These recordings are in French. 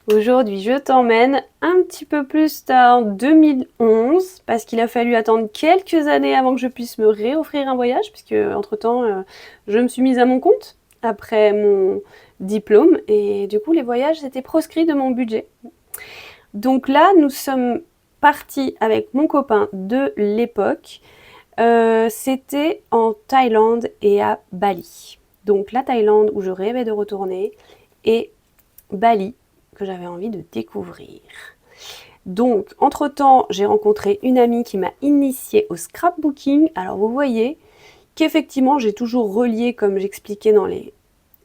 Aujourd'hui, je t'emmène un petit peu plus en 2011 parce qu'il a fallu attendre quelques années avant que je puisse me réoffrir un voyage puisque entre-temps, je me suis mise à mon compte après mon diplôme et du coup, les voyages étaient proscrits de mon budget. Donc là, nous sommes partis avec mon copain de l'époque. C'était en Thaïlande et à Bali. Donc la Thaïlande où je rêvais de retourner et Bali que j'avais envie de découvrir. Donc, entre-temps, j'ai rencontré une amie qui m'a initiée au scrapbooking. Alors, vous voyez qu'effectivement, j'ai toujours relié, comme j'expliquais dans les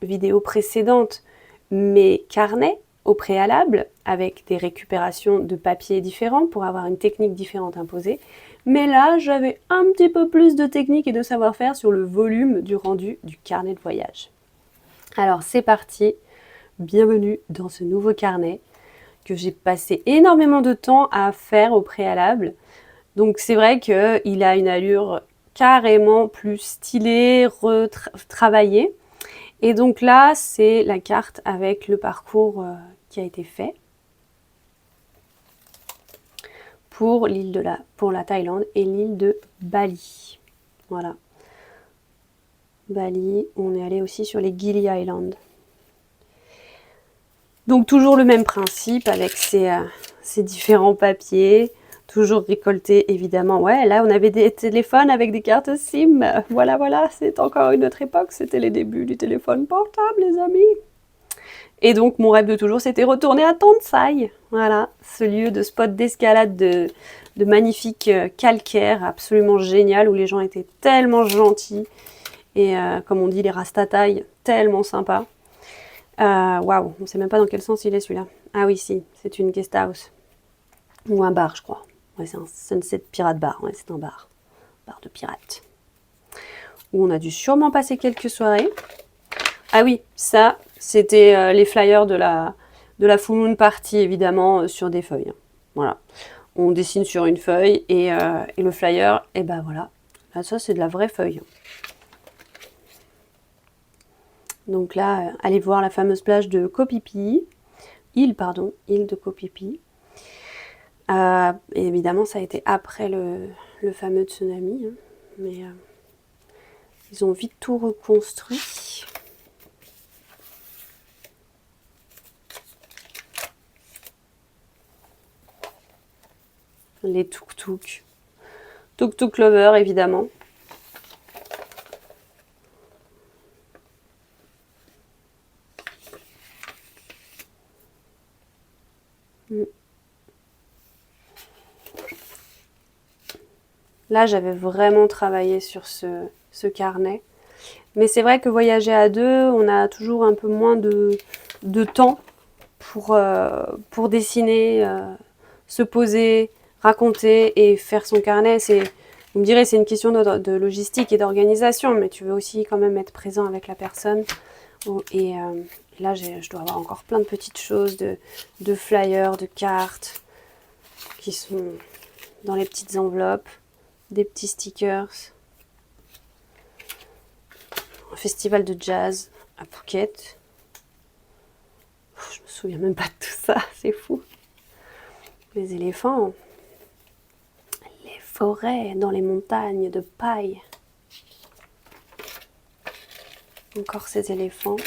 vidéos précédentes, mes carnets au préalable avec des récupérations de papiers différents pour avoir une technique différente imposée. Mais là, j'avais un petit peu plus de technique et de savoir-faire sur le volume du rendu du carnet de voyage. Alors, c'est parti. Bienvenue dans ce nouveau carnet que j'ai passé énormément de temps à faire au préalable. Donc c'est vrai qu'il a une allure carrément plus stylée, retravaillée. Et donc là, c'est la carte avec le parcours qui a été fait pour pour la Thaïlande et l'île de Bali. Voilà. Bali, on est allé aussi sur les Gili Islands. Donc toujours le même principe avec ces différents papiers, toujours récoltés évidemment. Ouais, là on avait des téléphones avec des cartes SIM. Voilà, voilà, c'est encore une autre époque. C'était les débuts du téléphone portable, les amis. Et donc mon rêve de toujours, c'était retourner à Tansai. Voilà, ce lieu de spot d'escalade de magnifiques calcaires, absolument génial, où les gens étaient tellement gentils. Et comme on dit, les rastatailles, tellement sympas. Waouh, on sait même pas dans quel sens il est celui-là. Ah oui, si, c'est une guest house. Ou un bar, je crois. Ouais, c'est un Sunset Pirate Bar. Ouais, c'est un bar. Bar de pirates. Où on a dû sûrement passer quelques soirées. Ah oui, ça, c'était les flyers de la Full Moon Party, évidemment, sur des feuilles. Voilà. On dessine sur une feuille et le flyer, et ben voilà. Là, ça, c'est de la vraie feuille. Donc là, allez voir la fameuse plage de Koh Phi Phi. Île de Koh Phi Phi. Et évidemment, ça a été après le fameux tsunami. Hein. Mais ils ont vite tout reconstruit. Les tuk-tuk. Tuk-tuk lover, évidemment. Là, j'avais vraiment travaillé sur ce carnet. Mais c'est vrai que voyager à deux, on a toujours un peu moins de temps pour dessiner, se poser, raconter et faire son carnet. Vous me direz, c'est une question de logistique et d'organisation, mais tu veux aussi quand même être présent avec la personne. Et là, je dois avoir encore plein de petites choses, de flyers, de cartes qui sont dans les petites enveloppes, des petits stickers. Un festival de jazz à Phuket. Je me souviens même pas de tout ça, c'est fou. Les éléphants, les forêts dans les montagnes de paille. Encore ces éléphants.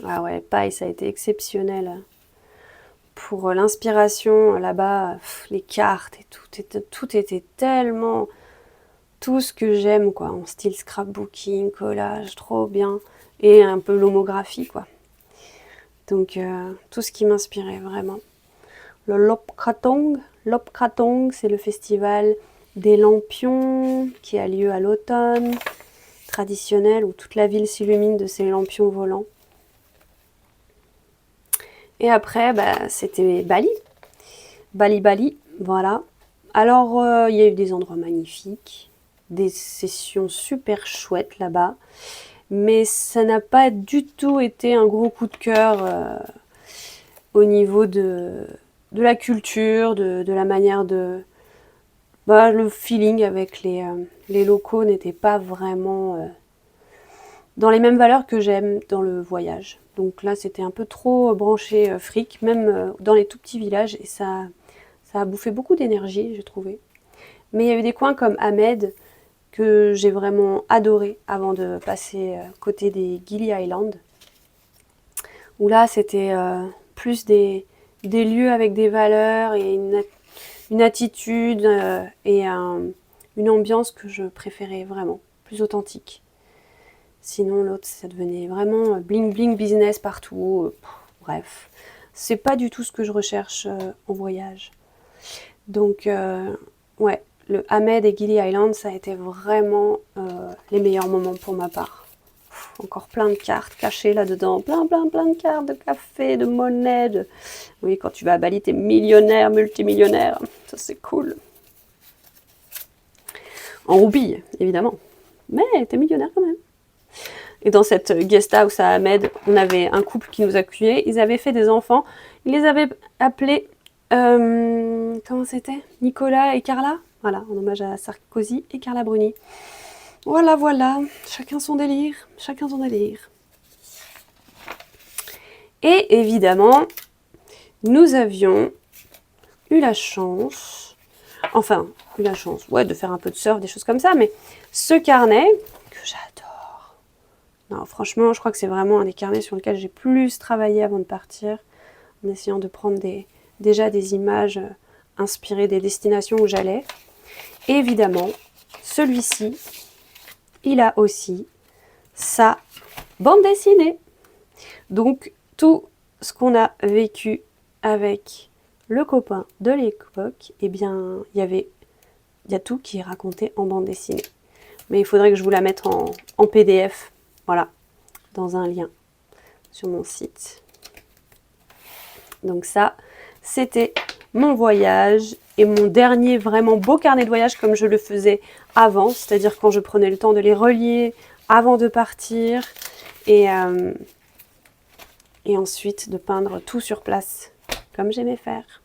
Ah ouais, paille, ça a été exceptionnel. Pour l'inspiration là-bas, les cartes et tout était tellement tout ce que j'aime quoi, en style scrapbooking, collage, trop bien et un peu l'homographie quoi. Donc tout ce qui m'inspirait vraiment. Le Lop Krathong, c'est le festival des lampions qui a lieu à l'automne, traditionnel où toute la ville s'illumine de ces lampions volants. Et après, bah, c'était Bali. Bali, voilà. Alors, il y a eu des endroits magnifiques, des sessions super chouettes là-bas, mais ça n'a pas du tout été un gros coup de cœur au niveau de la culture, de la manière le feeling avec les locaux n'était pas vraiment dans les mêmes valeurs que j'aime dans le voyage. Donc là, c'était un peu trop branché fric, même dans les tout petits villages, et ça a bouffé beaucoup d'énergie, j'ai trouvé. Mais il y a eu des coins comme Ahmed que j'ai vraiment adoré avant de passer côté des Gili Islands, où là, c'était plus des lieux avec des valeurs et une attitude et une ambiance que je préférais vraiment, plus authentique. Sinon, l'autre, ça devenait vraiment bling bling business partout. Bref, c'est pas du tout ce que je recherche en voyage. Donc, ouais, le Ahmed et Gili Island, ça a été vraiment les meilleurs moments pour ma part. Encore plein de cartes cachées là-dedans, plein de cartes de café, de monnaie. Oui, quand tu vas à Bali, t'es millionnaire, multimillionnaire. Ça, c'est cool. En roupies, évidemment. Mais t'es millionnaire quand même. Et dans cette guest house à Ahmed, on avait un couple qui nous accueillait. Ils avaient fait des enfants. Ils les avaient appelés... comment c'était? Nicolas et Carla. Voilà, en hommage à Sarkozy et Carla Bruni. Voilà. Chacun son délire. Et évidemment, nous avions eu la chance... de faire un peu de surf, des choses comme ça. Mais ce carnet, que j'adore. Non, franchement, je crois que c'est vraiment un des carnets sur lesquels j'ai plus travaillé avant de partir, en essayant de prendre déjà des images inspirées des destinations où j'allais. Et évidemment, celui-ci, il a aussi sa bande dessinée. Donc, tout ce qu'on a vécu avec le copain de l'époque, eh bien, il y a tout qui est raconté en bande dessinée. Mais il faudrait que je vous la mette en PDF, voilà, dans un lien sur mon site. Donc ça, c'était mon voyage et mon dernier vraiment beau carnet de voyage comme je le faisais avant, c'est-à-dire quand je prenais le temps de les relier avant de partir et ensuite de peindre tout sur place comme j'aimais faire.